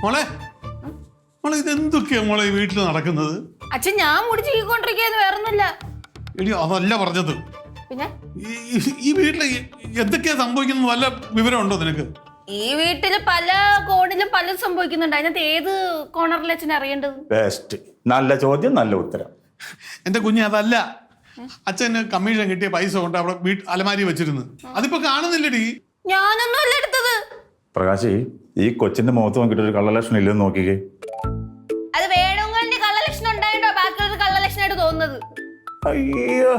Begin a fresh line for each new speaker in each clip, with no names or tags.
മോളെ മോളെ ഇതെന്തൊക്കെയാ മോളെ ഈ വീട്ടിൽ നടക്കുന്നത്?
അച്ഛൻ ഞാൻ മുടി ചീക്കൊണ്ടിരിക്കുന്നു, വേറൊന്നുമില്ല.
എടി അതല്ല പറഞ്ഞത്.
പിന്നെ
ഈ വീട്ടിൽ എന്തൊക്കെയാ സംഭവിക്കുന്നത് വല്ല വിവരമുണ്ടോ നിനക്ക്?
ഈ വീട്ടില് പല കോണിലും പലതും സംഭവിക്കുന്നുണ്ട്. അതിനകത്ത് ഏത് കോണറിൽ അച്ഛൻ അറിയേണ്ടത്?
ബെസ്റ്റ്. നല്ല ചോദ്യം, നല്ല ഉത്തരം.
എന്റെ കുഞ്ഞ് അതല്ല, അച്ഛന് കമ്മീഷൻ കിട്ടിയ പൈസ കൊണ്ട് അവിടെ അലമാരി വെച്ചിരുന്നു. അതിപ്പോ കാണുന്നില്ലടി.
ഞാനൊന്നും അല്ല എടുത്തത്.
പ്രകാശ്, ഈ കൊച്ചിന്റെ മുഖത്ത് നോക്കിയിട്ട് ഒരു കള്ളലക്ഷണം ഇല്ലെന്ന് നോക്കിക്കേ.
അത് വേണുങ്ങളുടെ കള്ളലക്ഷണം ഉണ്ടായിട്ടോ ബാക്കിയൊരു കള്ളലക്ഷണമായിട്ട് തോന്നുന്നത്.
അയ്യോ,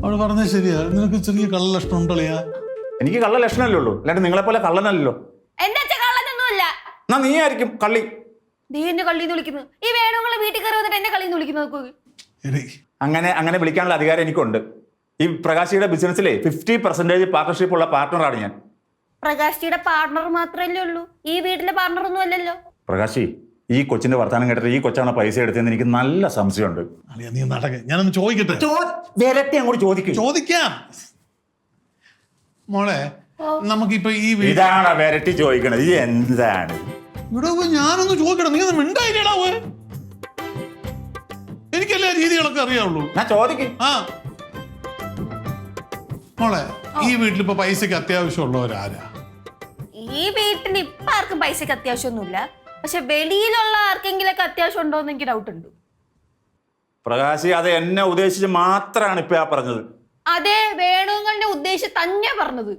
അവള് പറഞ്ഞത് ശരിയാ. നിനക്ക് ചെറിയ കള്ളലക്ഷണം ഉണ്ടല്ലയാ?
എനിക്ക് കള്ള ലക്ഷണമല്ലേ ഉള്ളൂ, അല്ലാണ്ട് നിങ്ങളെ പോലെ കള്ളനല്ലോ.
എന്റെ അച്ഛൻ കള്ളനൊന്നുമില്ല.
എന്നാ നീ ആയിരിക്കും കള്ളി.
നീ എന്നെ കള്ളിന്ന് വിളിക്കുന്നു. ഈ വേണുങ്ങളെ വീട്ടിൽ കയറി വന്നിട്ട് എന്നെ കള്ളിന്ന് വിളിക്കുന്നത്.
അങ്ങനെ വിളിക്കാനുള്ള അധികാരം എനിക്കുണ്ട്. ഈ പ്രകാശിയുടെ ബിസിനസ്സിലെ 50% പാർട്ണർഷിപ്പ് ഉള്ള പാർട്ണറാണ് ഞാൻ.
പ്രകാശിയുടെ പാർട്ണർ മാത്രമല്ലേ ഉള്ളൂ, ഈ വീട്ടിലെ പാർട്ണർ ഒന്നും അല്ലല്ലോ.
പ്രകാശി, ഈ കൊച്ചിന്റെ വർത്താനം കേട്ടിട്ട് ഈ കൊച്ചാണ് പൈസ എടുത്തതെന്ന് എനിക്ക് നല്ല സംശയമുണ്ട്.
നീ നടക്ക, ഞാനൊന്ന് ചോദിക്കട്ടെ.
നേരത്തെ അങ്ങോട്ട്
ചോദിക്കാം മോളെ. നമുക്കിപ്പോ ഈ
ഇതാണ് വരട്ടി ചോദിക്കണത്. ഇത് എന്താണ്
ഇവിടെ? ഞാനൊന്ന് ചോദിക്കട്ടെ, നീ ഒന്ന് മിണ്ടായില്ലടാ. എനിക്കെല്ലാ രീതികളൊക്കെ അറിയാവുള്ളൂ.
ഞാൻ ചോദിക്കും.
ആ മോളെ, ഈ വീട്ടിലിപ്പോ പൈസക്ക് അത്യാവശ്യമുള്ളവരാരാ?
ഈ വീട്ടിൽ ഇപ്പൊ ആർക്കും പൈസക്ക് അത്യാവശ്യമൊന്നുമില്ല. പക്ഷെ വെളിയിലുള്ള ആർക്കെങ്കിലൊക്കെ അത്യാവശ്യം ഉണ്ടോ എന്ന് എനിക്ക് ഡൗട്ട് ഉണ്ട്.
പ്രകാശി, അത് എന്നെ ഉദ്ദേശിച്ച് മാത്രമാണ് ഇപ്പൊ ആ പറഞ്ഞത്.
അതെ, വേണുങ്ങളുടെ ഉദ്ദേശം തന്നെ പറഞ്ഞത്.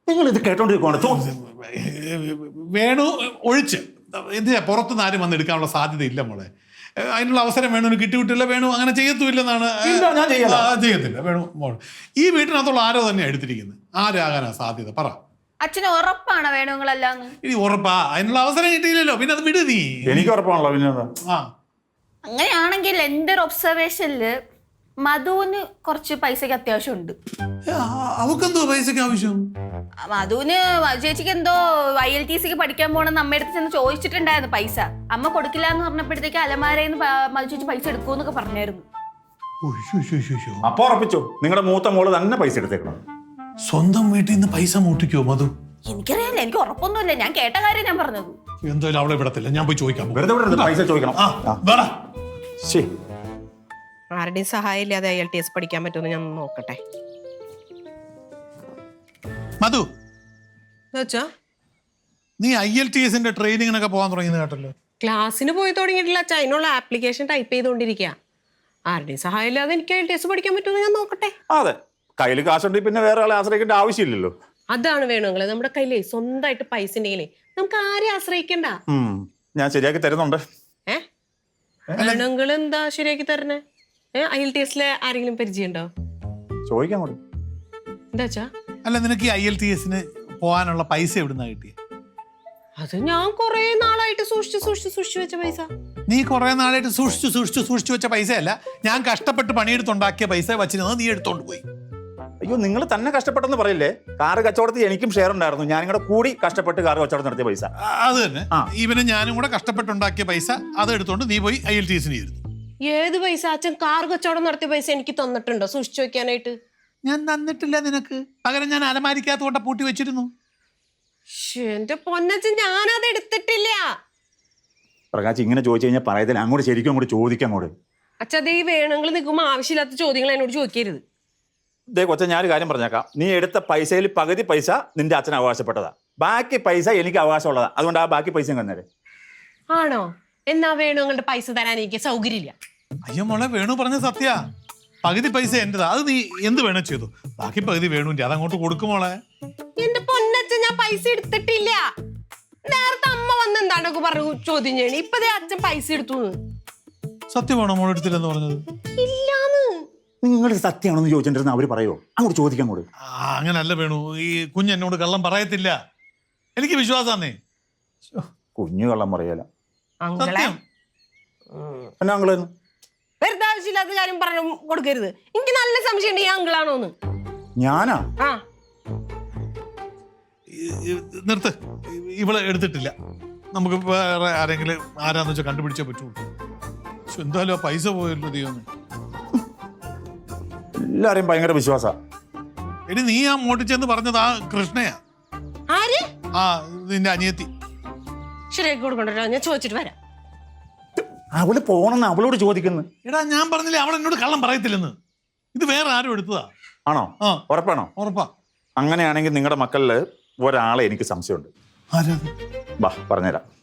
നിങ്ങൾ ഇത് കേട്ടോണ്ടിരിക്കുവാണ്.
വേണു ഒഴിച്ച് എന്തിനാ പുറത്തുനിന്ന് ആരും വന്ന് എടുക്കാനുള്ള സാധ്യത ഇല്ല മോളെ. അതിനുള്ള അവസരം വേണുവിന് കിട്ടിയിട്ടില്ല. വേണു അങ്ങനെ ചെയ്യത്തുമില്ലെന്നാണ്. ചെയ്യത്തില്ല വേണു മോൾ. ഈ വീട്ടിനകത്തുള്ള ആരോ തന്നെ എടുത്തിരിക്കുന്നത്. ആരാകാനാ സാധ്യത പറ?
അച്ഛന് ഉറപ്പാണ് വേണുങ്ങളല്ലാന്ന്?
ഇനി ഉറപ്പാ, അതിനുള്ള അവസരം കിട്ടിയില്ലല്ലോ, പിന്നെ അത് വിട് നീ.
എനിക്ക് ഉറപ്പാണല്ലോ. പിന്നെ
അങ്ങനെയാണെങ്കിൽ എന്റെ ഒരു ഒബ്സർവേഷനില് മധുവിന് കുറച്ച് പൈസക്ക് അത്യാവശ്യമുണ്ട്.
അവക്കെന്തോ പൈസക്ക് ആവശ്യം?
മധുവിന് ചേച്ചിക്ക് എന്തോ IELTS പഠിക്കാൻ പോണെന്ന് അമ്മയടുത്ത് ചെന്ന് ചോദിച്ചിട്ടുണ്ടായിരുന്നു പൈസ. അമ്മ കൊടുക്കില്ല എന്ന് പറഞ്ഞപ്പോഴത്തേക്ക് അലമാരയിൽ നിന്ന് മധു ചേച്ചി പൈസ എടുക്കൂന്നൊക്കെ പറഞ്ഞായിരുന്നു.
അപ്പൊ ഉറപ്പിച്ചോ നിങ്ങളുടെ മൂത്ത മോള് തന്നെ പൈസ എടുത്തേക്കണം?
സ്വന്തം വീട്ടിൽ നിന്ന് പൈസ മൂട്ടിക്കോ മധു?
എനിക്കറിയാല്ല, എനിക്ക് ഉറപ്പൊന്നുമില്ല. ഞാൻ കേട്ട കാര്യം ഞാൻ പറഞ്ഞത്.
എന്തായാലും അവളെ വിടത്തില്ല, ഞാൻ പോയി ചോദിക്കാം.
പൈസ ചോദിക്കണം.
ആരുടെയും സഹായം ഇല്ലാതെ IELTS പഠിക്കാൻ പറ്റുമെന്ന് ഞാൻ നോക്കട്ടെ.
മധു,
വെച്ചാ
നീ IELTS ട്രെയിനിങ്ങിനൊക്കെ പോകാൻ തുടങ്ങിയത് കേട്ടല്ലോ.
ക്ലാസ്സിന് പോയി തുടങ്ങിയിട്ടില്ല അച്ഛാ. അതിനുള്ള ആപ്ലിക്കേഷൻ ടൈപ്പ് ചെയ്തുകൊണ്ടിരിക്കുക. ആരുടെയും സഹായം ഇല്ലാതെ എനിക്ക് IELTS പഠിക്കാൻ പറ്റുമെന്ന് ഞാൻ നോക്കട്ടെ.
അതെ, കയ്യിൽ കാശുണ്ടെങ്കിൽ പിന്നെ വേറെ ആളെ ആശ്രയിക്കേണ്ട ആവശ്യമില്ലല്ലോ.
അതാണ് വേണുങ്ങളെ, നമ്മുടെ കയ്യിലേ സ്വന്തമായിട്ട് പൈസ ഉണ്ടെങ്കിലേ നമുക്ക് ആരെയും ആശ്രയിക്കണ്ട.
ഞാൻ ശരിയാക്കി തരുന്നുണ്ട്.
വേണുങ്ങൾ എന്താ ശരിയാക്കി തരണേ? IELTS ആരെങ്കിലും പരിചയമുണ്ടോ?
ചോദിക്കാൻ കൂടി.
എന്താ വെച്ചാ?
അല്ല, നിനക്ക് ഈ IELTS പോകാനുള്ള പൈസ എവിടുന്നാ കിട്ടിയ?
അത് ഞാൻ കൊറേ നാളായിട്ട് സൂക്ഷിച്ചു വെച്ച പൈസ.
നീ കുറെ നാളായിട്ട് സൂക്ഷിച്ചു വെച്ച പൈസ അല്ല, ഞാൻ കഷ്ടപ്പെട്ട് പണിയെടുത്തുണ്ടാക്കിയ പൈസ വച്ചിരുന്നത് നീ എടുത്തോണ്ട് പോയി.
അയ്യോ, നിങ്ങൾ തന്നെ കഷ്ടപ്പെട്ടെന്ന് പറയില്ലേ? കാറ് കച്ചവടത്തിൽ എനിക്കും ഷെയർ ഉണ്ടായിരുന്നു. ഞാനും കൂടെ കൂടി കഷ്ടപ്പെട്ട് കാറ് കച്ചവടം നടത്തിയ പൈസ.
അത് തന്നെ. ഇവന് ഞാനും കൂടെ കഷ്ടപ്പെട്ടുണ്ടാക്കിയ പൈസ അത് എടുത്തോണ്ട് നീ പോയി IELTS ഇരുന്നു.
ഏത് പൈസ? അച്ഛൻ കാർ കച്ചവടം നടത്തിയ പൈസ എനിക്ക് തന്നിട്ടുണ്ടോ സൂക്ഷിച്ചു വെക്കാനായിട്ട്?
ഞാൻ തന്നിട്ടില്ല നിനക്ക്. പകരം ഞാൻ അലമാരിക്കകത്ത് കൊണ്ട് പൂട്ടി വെച്ചിരുന്നു.
എന്റെ പൊന്നച്ഛൻ, ഞാനത് എടുത്തിട്ടില്ല.
പ്രകാശ്, ഇങ്ങനെ ചോദിച്ചു കഴിഞ്ഞാൽ പറയത്തില്ല. അങ്ങോട്ട് ശരിക്കും അങ്ങോട്ട് ചോദിക്കാം. അങ്ങോട്ട്
അച്ഛാ, ഈ വേണങ്ങൾ നിൽക്കുമ്പോൾ ആവശ്യമില്ലാത്ത ചോദ്യങ്ങൾ എന്നോട് ചോദിക്കരുത്.
ഇതേ കൊച്ച, ഞാനൊരു കാര്യം പറഞ്ഞേക്കാം. നീ എടുത്ത പൈസയിൽ പകുതി പൈസ നിന്റെ അച്ഛൻ അവകാശപ്പെട്ടതാ, ബാക്കി പൈസ എനിക്ക് അവകാശമുള്ളതാ. അതുകൊണ്ട് ആ ബാക്കി പൈസ കന്നേരെ.
ആണോ? എന്നാ വേണുങ്ങളുടെ പൈസ തരാൻ എനിക്ക് സൗകര്യമില്ല.
അയ്യോ മോളെ, വേണു പറഞ്ഞ സത്യ. പകുതി പൈസ എന്റേതാ. അത് നീ എന്ത് വേണോ ചെയ്തു, ബാക്കി പകുതി വേണുവിന്റെ. അതങ്ങോട്ട് കൊടുക്കുമോളെ.
എന്റെ പൊന്നച്ഛൻ, ഞാൻ പൈസ എടുത്തിട്ടില്ല. നേരത്തെ അമ്മ വന്ന് എന്താണ്ടൊക്കെ പറഞ്ഞു ചോദ്യം ചെയ്യണേ. ഇപ്പതേ അച്ഛൻ പൈസ എടുത്തു.
സത്യമാണോ മോൾ എടുത്തില്ലെന്ന് പറഞ്ഞത്?
ഇല്ലാന്ന്.
നിങ്ങൾ സത്യമാണെന്ന് ചോദിച്ചിട്ടിരുന്ന അവര് പറയോ? അങ്ങോട്ട് ചോദിക്കാൻ കൂടെ.
അങ്ങനല്ല വേണു, ഈ കുഞ്ഞെന്നോട് കള്ളം പറയത്തില്ല. എനിക്ക് വിശ്വാസാന്നേ.
കുഞ്ഞു കള്ളം പറയല.
സത്യം.
എന്നാ അങ്കിള്
വെറുതെ ആവശ്യമില്ലാത്ത കാര്യം പറഞ്ഞു കൊടുക്കരുത്. എനിക്ക് നല്ല സംശയം ഉണ്ട് ഈ അങ്കിളാണോന്ന്.
ഞാനാ?
നിർത്ത്. ഇവളെ എടുത്തിട്ടില്ല. നമുക്ക് വേറെ ആരെങ്കിലും ആരാന്ന് വെച്ചാൽ കണ്ടുപിടിച്ചേ പറ്റുള്ളൂ. എന്തായാലും ആ പൈസ പോയല്ലോ ദൈവം.
എല്ലാരെയും ഭയങ്കര വിശ്വാസ.
എടി, നീ ആ മോട്ടിച്ചെന്ന് പറഞ്ഞത് ആ കൃഷ്ണയാ.
ആര്?
ആ നിന്റെ അനിയത്തി.
ശരിയാക്കി കൊടുക്കണ്ടല്ലോ, ഞാൻ ചോദിച്ചിട്ട് വരാം.
അവള് പോണെന്ന് അവളോട് ചോദിക്കുന്നു.
എടാ ഞാൻ പറഞ്ഞില്ലേ അവൾ എന്നോട് കള്ളം പറയത്തില്ലെന്ന്. ഇത് വേറെ ആരും എടുത്തതാ.
ആണോ?
ആ.
ഉറപ്പാണോ?
ഉറപ്പാ.
അങ്ങനെയാണെങ്കിൽ നിങ്ങളുടെ മക്കളില് ഒരാളെ എനിക്ക് സംശയമുണ്ട്.
ആരാ?
വാ പറഞ്ഞുതരാം.